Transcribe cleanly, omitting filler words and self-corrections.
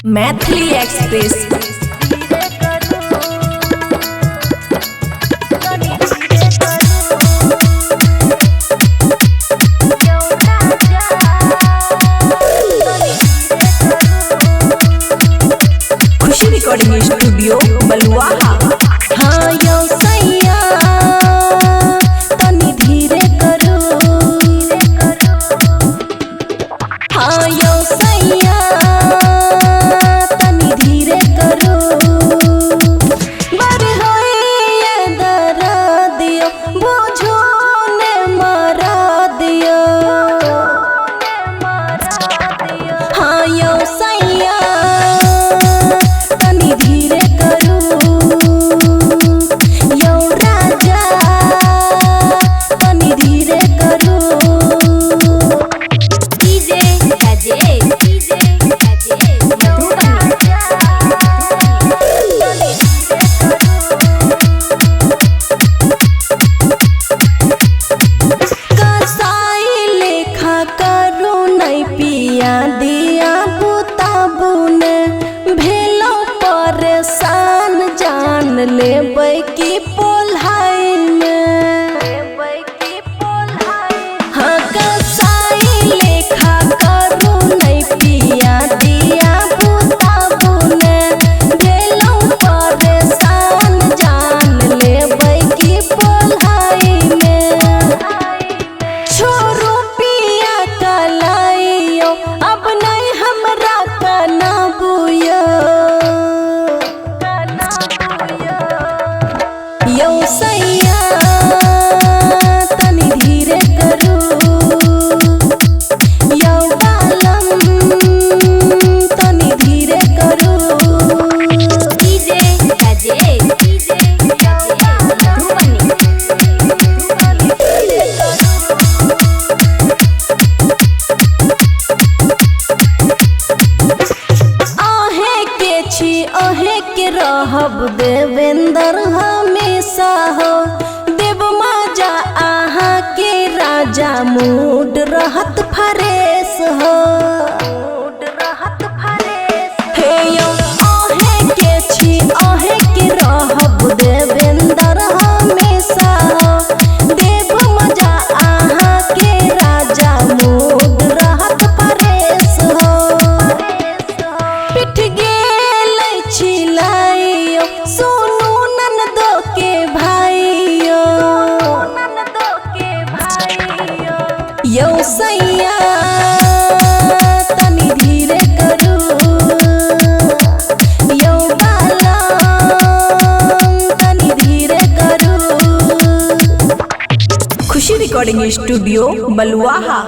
Maithili express. खुशी recording studio बलुआहा। हाँ यो सैया तनी धीरे करो। हाँ यो सैया तनी धीरे करो। बर होए दरा दियो बुझो ने मारा दियो। हाँ यो सैया तनी धीरे करो। यो राजा तनी धीरे करो। डीजे कसाई लेखा करो नहीं पिया दिया बुता बुने भेलो परेशान जान लेबै की पोल्हाई में। हाँ कसाई लेखा करो नहीं पिया दिया बुता बुने भेलो परेशान जान लेबै की पोल्हाई में। छोरो पिया कलाइयो अब नहीं हमरा कना बुयो। यो सैया तनी धीरे करो। यो बालम तनी धीरे करो। आहे के छी आहे के रहब देवेंद्र हमेशा हो। देव मजा आहा के राजा मूड रहत फरेश हो। हे यो आहे के छी आहे के रहब देवेंद्र हमेशा हो। देव मजा आहा के राजा मूड रहत फरेश हो। पिट गेल छिलाइयो सोनू ननदो के भाइयो। यो सैया तनी धीरे करो। यो बालम तनी धीरे करो। खुशी रिकॉर्डिंग स्टूडियो बलुआहा।